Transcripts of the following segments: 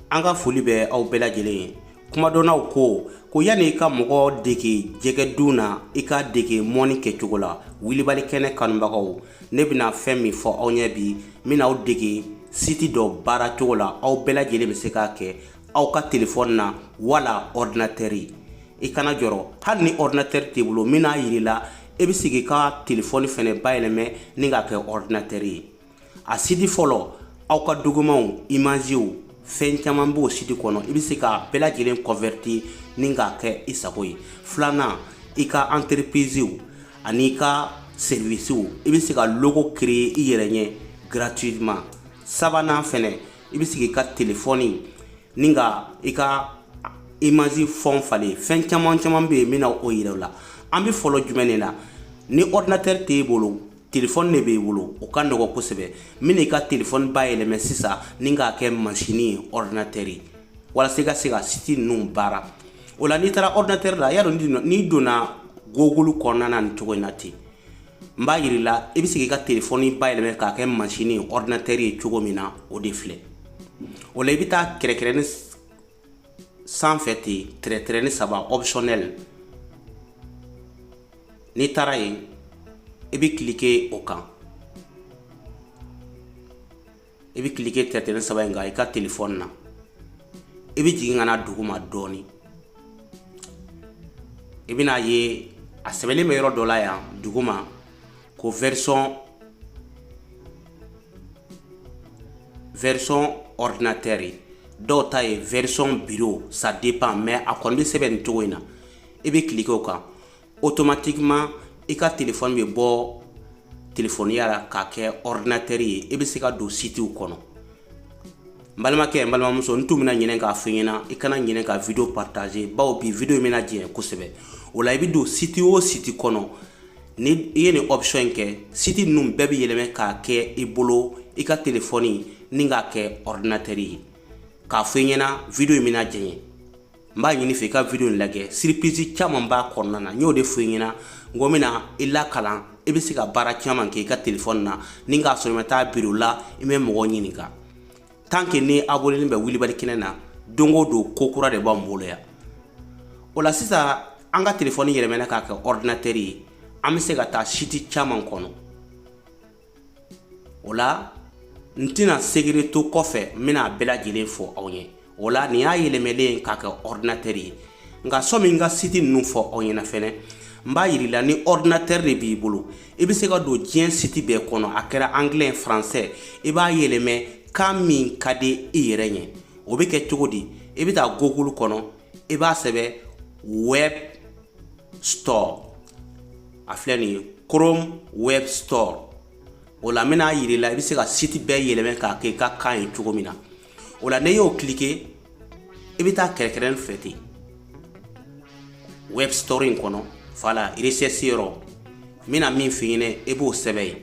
An ka foli bɛ aw bɛɛ lajɛlen ye. Kuma dɔnnaw ko yani i ka mɔgɔ dege jɛgɛdun na i ka dege mɔni kɛcogo la. Wilibali kɛnɛ kanubagaw, ne bɛna fɛn min fɔ aw ɲɛ bi, n bɛna aw dege site dɔ baara cogo la. Aw bɛɛ lajɛlen bɛ se k'a kɛ aw ka téléphone na wala ordinateur. I kana jɔrɔ, hali ni ordinateur t'i bolo, n bɛna yir'i la i bɛ se k'i ka téléphone fɛnɛ bayɛlɛmɛ ni k'a kɛ ordinateur ye. A site fɔlɔ, aw ka document, images, fɛn caman b'o site kɔnɔ, i bɛ se k'a bɛɛ lajɛlen convertir ni k'a kɛ i sago ye. Filanan, i ka entreprise ani i ka service, i bɛ se ka logo créer i yɛrɛ ɲɛ gratuitement. Sabanan fɛnɛ, i bɛ se k'i ka téléphone ni ka i ka image fɔn falen. Fɛn caman bɛ yen, n bɛna o yir'aw la. An bɛ fɔlɔ jumɛn de la? Ni ordinateur t'e bolo, téléphone de b'i bolo, o ka nɔgɔ kosɛbɛ. N bɛna i ka téléphone bayɛlɛmɛ sisan ni k'a kɛ machine ye, ordinateur ye, walasa i ka se ka site ninnu baara. O la n'i taara ordinateur la, yarɔ n'i donna Google kɔnɔna na nin cogo in na ten, n b'a yir'i la i bɛ se k'i ka téléphone bayɛlɛmɛ k'a kɛ machine ye, ordinateur ye cogo min na, o de filɛ. O la i bɛ taa kɛrɛkɛrɛnni sanfɛ ten, tɛrɛtɛrɛnni 3 optionnel. N'i taara yen, i bɛ cliquer o kan. I bɛ cliquer tɛrɛtɛrɛnni 3 in kan i ka téléphone na. I bɛ jigin ka na duguma dɔɔni. I bɛna ye a sɛbɛnlen bɛ yɔrɔ dɔ la yan duguma ko version ordinateur. Dɔw ta ye version bureau, ça dépend, mais a kɔni bɛ sɛbɛn nin cogo in na. I bɛ cliquer o kan. Automatiquement i ka téléphone bɛ bɔ téléphoniya la k'a kɛ ordinateur ye. I bɛ se ka don sitew kɔnɔ. N balimakɛ, n balimamuso, n tun bɛna ɲinɛ k'a fɔ i ɲɛna i kana ɲinɛ ka video partager, bawo bi video in bɛna jɛn kosɛbɛ. O la i bɛ don site o site kɔnɔ, ni i ye nin option in kɛ, site ninnu bɛɛ bɛ yɛlɛmɛ k'a kɛ i bolo i ka téléphone ni k'a kɛ ordinateur ye. K'a fɔ i ɲɛna video in bɛna jɛn. N b'a ɲini fɛ i ka video in lajɛ, surprise caman b'a kɔnɔna na. N y'o de fɔ i ɲɛna n ko n bɛna i lakalan, i bɛ se ka baara caman kɛ i ka téléphone na ni k'a sɔrɔ i ma taa bureau la i bɛ mɔgɔ ɲininka. Tant que ni abonné bɛ Wilibali kɛnɛ na, don o don ko kura de b'an bolo yan. O la sisan an ka téléphone yɛlɛmɛna k'a kɛ ordinateur ye, an bɛ se ka taa site caman kɔnɔ. O la n tɛna segin to kɔfɛ, n bɛna a bɛɛ lajɛlen fɔ aw ɲɛ. O la nin y'a yɛlɛmɛlen k'a kɛ ordinateur ye. Nka sɔmi n ka site ninnu fɔ aw ɲɛna fɛnɛ, n b'a yir'i la ni ordinateur de b'i bolo, i bɛ se ka don diɲɛ site bɛɛ kɔnɔ, a kɛra anglais, français, i b'a yɛlɛmɛ kan min ka di i yɛrɛ ɲɛ. O bɛ kɛ cogo di? I bɛ taa Google kɔnɔ, i b'a sɛbɛn web store. A filɛ nin ye Chrome web store. O la n bɛna yir'i la i bɛ se ka site bɛɛ yɛlɛmɛ k'a kɛ i ka kan ye cogo min na. O la n'i y'o cliquer, i bɛ taa kɛrɛkɛrɛnin fɛ ten, web store in kɔnɔ, voilà, recherche yɔrɔ. N bɛna min f'i ɲɛna i b'o sɛbɛn yen.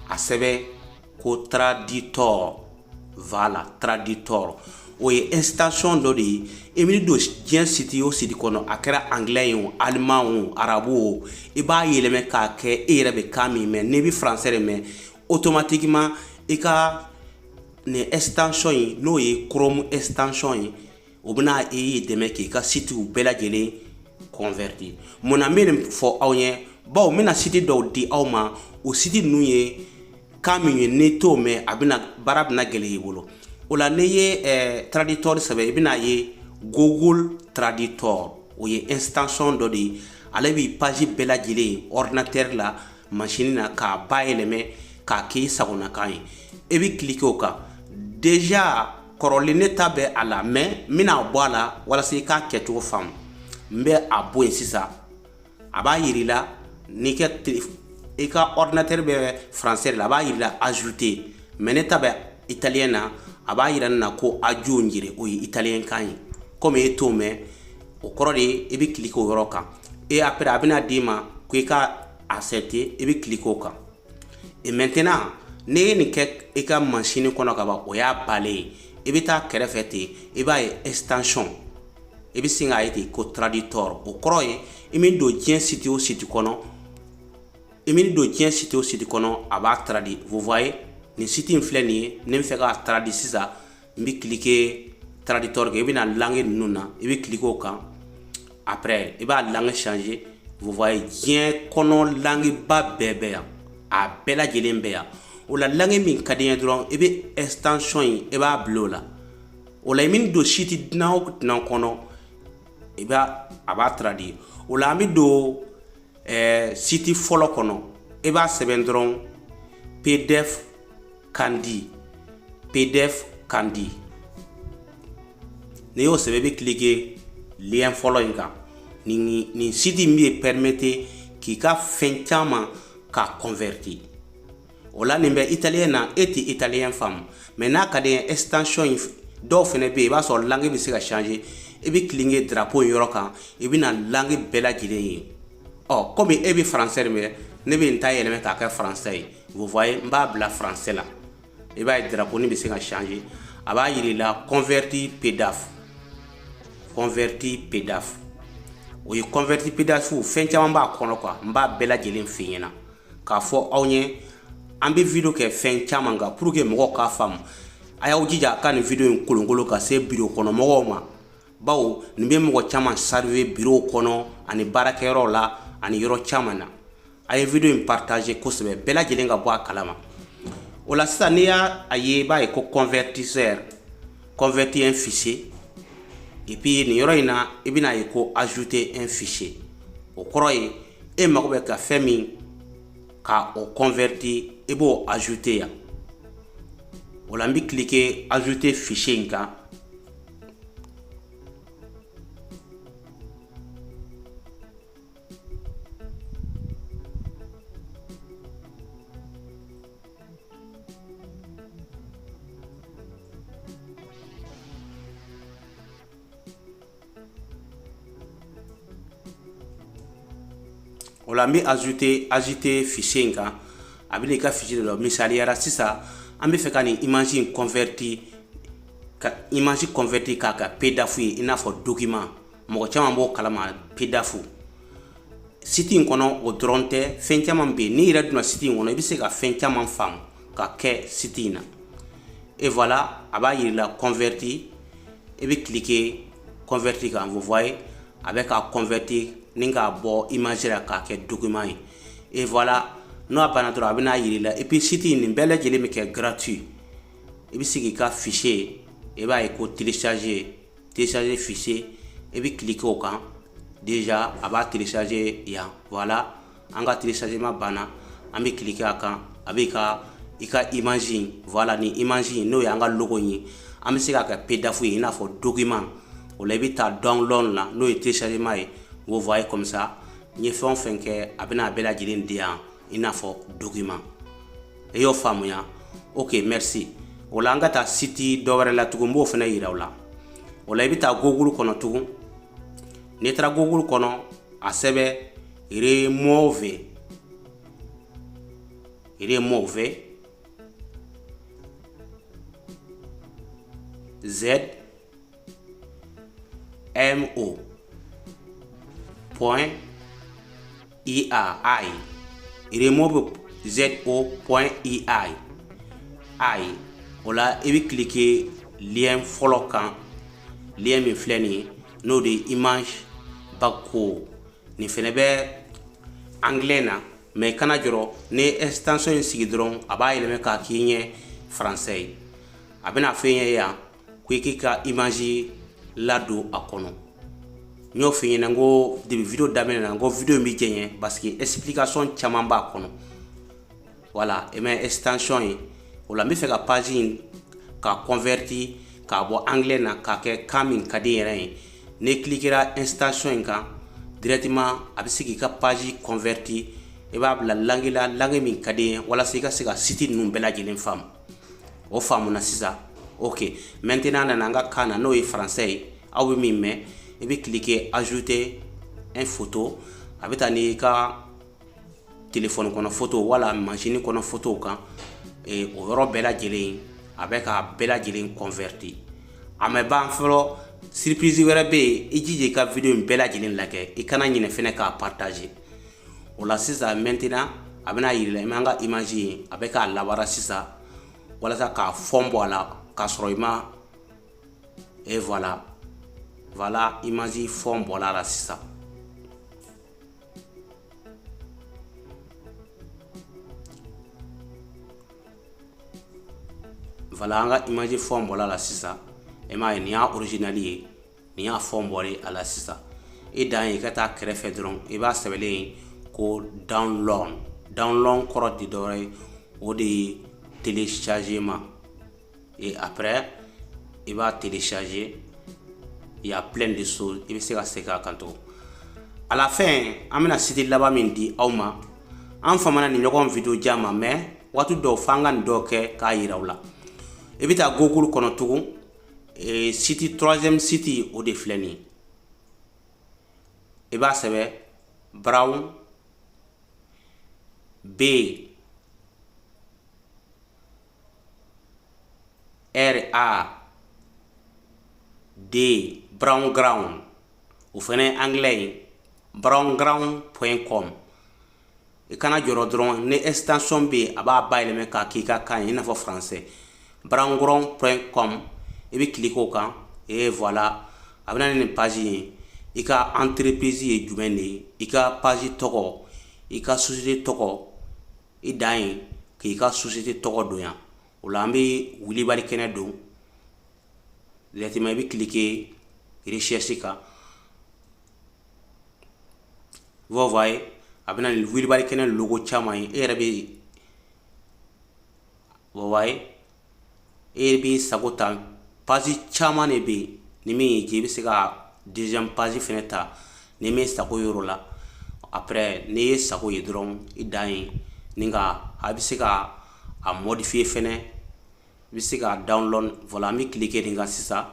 A sɛbɛn ko Traditor, voilà, Traditor. O ye extension dɔ de ye. I bɛ don diɲɛ site o site kɔnɔ, a kɛra anglais ye o, allemand o, arabu o, i b'a yɛlɛmɛ k'a kɛ i yɛrɛ bɛ kan min mɛn. N'i bɛ français de mɛn, automatiquement i ka nin extension in n'o ye Chrome extension ye, o bɛna i dɛmɛ k'i ka sitew bɛɛ lajɛlen convertir. Mun na n bɛ nin fɔ aw ɲɛ? Bawo n bɛna site dɔw di aw ma, o site ninnu ye kan min ye n'i t'o mɛn a bɛna baara bɛna gɛlɛya i bolo. O la n'i ye Traditor sɛbɛn i bɛna ye Google Traditor. O ye extension dɔ de ye, ale b'i page bɛɛ lajɛlen ordinateur la, machine na k'a bayɛlɛmɛ k'a k'i sagonakan ye. I bɛ cliquer o kan. Déjà kɔrɔlen ne ta bɛ a la, mais n bɛna bɔ a la walasa i k'a kɛcogo faamu. N bɛ a bɔ yen sisan. A b'a yir'i la n'i i ka ordinateur bɛ français de la, a b'a yir'i la ajouter, mais ne ta bɛ italien na, a b'a yira ne na ko aggiungere, o ye italien kan ye. Comme e t'o mɛn, o kɔrɔ de ye i bɛ cliquer o yɔrɔ kan. Et après a bɛna d'i ma ko i ka accepter, i bɛ cliquer o kan. Et maintenant n'i ye nin kɛ i ka machine kɔnɔ ka ban, o y'a balen ye. I bɛ taa kɛrɛfɛ ten, i b'a ye extension. I bɛ sin k'a ye ten ko Traditor. O kɔrɔ ye i bɛ don diɲɛ site o site kɔnɔ, a b'a tradi. Vous voyez, nin site in filɛ nin ye, ne bɛ fɛ k'a tradi sisan, mbi cliquer traducteur ke bina langue nuna e bi cliquer au kan après e ba langue changer vous voyez bien kono langue ba bébé a bela jelen be ya o la langue min kadien dron e bi extension e ba blola o la min do shiti nan kono e ba aba traduire o la mi do site folo kono e ba seben dron pdf kandi ne yo sebe bi cliquer lien folo inga ni site mi permettre ki ka fen chama ka converti o la nimbe italien na eti italien femme mais na ka de extension do fene be ba so langue bi se ka changer e bi cliquer drapeau yoro kan e bi na langue bela jile oh comme e bi français me ne bi nta yele ka ka français vous voyez mba bla français là e ba drapeau ni bi se ka changer aba yiri la converti pdf o ye converti pdf fen chama ba kono quoi mba bela jile finyena ka fo awnye ambi video ke fen chama nga pour que mo ka fam aya ujija kan video nkolongolo ka se bureau kono mo ma bawo nimbe mo chama sarve bureau kono ani barakero la ani yoro chama na ay video partager ko sebe bela jile nga bo kalama o la sania aye ba ko convertir un fichier et puis ni yoro ina ibina ko ajouter un fichier o kroye e makobe ka femi ka o converti et bo ajouter ya o la mbi cliquer ajouter fichier nka o la mbi ajouter fichier nka abile ka fichier de misali yara sisa ambe fe ka ni image converti ka pdf ina fo document mo chama bo kalama pdf site kono o dronte fen chama be ni ira duna site kono bi se ka fen chama fam ka ke site na et voilà aba yiri la converti et bi cliquer converti quand vous voyez avec à convertir ninga bo image la ka ke document et voilà no apana tro abina yiri la et puis site ni belle jeli me ke gratuit et puis siki ka fichier et ba ko télécharger fichier et puis cliquer au kan déjà aba télécharger ya voilà anga télécharger ma bana ambi cliquer akan abika ika imagine voilà ni imagine no ya anga logo ni ambi sika ka pdf ina fo document o la bita download la no télécharger mai vous voyez comme ça ni fon fenke abina bela jilin dia ina fo document et yo famuya ok merci o la ngata site dowre la tugumbo fena yira wala o la bita google kono tugu netra google kono asebe remove z mo point ai remove zo.ai ola ebi cliquer lien follow kan lien mi fleni no de image bako ni fenebe anglais na mais kana joro ne extension sigidron aba ile ka kinye français abena fenye ya kwikika image lado akono nyo fenye ngo de video damene na ngo video mi jenye parce que explication chama ba kono voilà et mais extension o la mi fe ka page ka converti ka bo anglais na ka ke kamin kadire ne cliquera extension ka directement abisiki ka page converti e ba la langue min kadire wala sika site num bela jelen fam o famu na sisa ok maintenant na nga kana no e français awu mi me et puis cliquer ajouter une photo avec un ka téléphone kono photo wala machine kono photo kan et o yoro bela jelen avec a bela jelen converti ame ban flo surprise wera be ejije ka video bela jelen lake e kana nyine fene ka partager o la sisa maintenant abena yile manga image avec a labara sisa wala sa ka fombo ala ka soroima et voilà image forme bɔla la sisan. Voilà an ka image forme bɔla la sisan. E m'a ye nin y'a original ye, nin y'a forme bɔli a la sisan. E dan ye ka taa kɛrɛfɛ dɔrɔn i b'a sɛbɛlen ko download kɔrɔ tɛ dɔwɛrɛ ye, o de ye téléchargement. Et après il va télécharger. Il y a plein de choses. Il va se segin a kan tugun. À la fin an bɛna site laban min di aw ma. An famana ni ɲɔgɔn video jan ma, mais waati dɔw f'an ka nin dɔw kɛ k'a yira aw la. I bɛ taa Google kɔnɔ tugun, site troisième site o de filɛ nin ye. I b'a sɛbɛn Brown B R A D Brownground o fɛnɛ anglais ye brownground.com. I kana jɔrɔ dɔrɔn ni extension bɛ a b'a bayɛlɛma k'a k'i ka kan ye i n'a fɔ français. brownground.com i bɛ cliquer o kan et voilà a bɛna ni page ye. I ka entreprise ye jumɛn de ye, i ka page tɔgɔ, i ka société tɔgɔ, i dan ye k'i ka société tɔgɔ don yan. O la an bɛ wulibali kɛnɛ don. Directement i bɛ cliquer recherche kan. Vous voyez a bɛna ni wulibali kɛnɛ logo caman ye. E yɛrɛ bɛ vous voyez e bɛ sago ta page caman de bɛ yen. Ni min y'i diya i bɛ se ka deuxième page fɛnɛ ta ni min sago yɔrɔ la. Après n'i ye sago ye dɔrɔn i dan ye ni ka a bɛ se ka a modifier fɛnɛ. I bɛ se ka download. Voilà an bɛ cliquer nin kan sisan.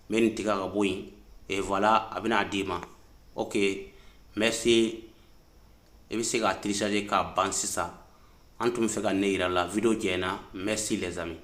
N bɛ nin tigɛ ka bɔ yen et voilà a bɛna d'i ma. Ok merci. I bɛ se ka télécharger k'a ban sisan. An tun bɛ fɛ ka ne yira la video jɛna. Merci les amis.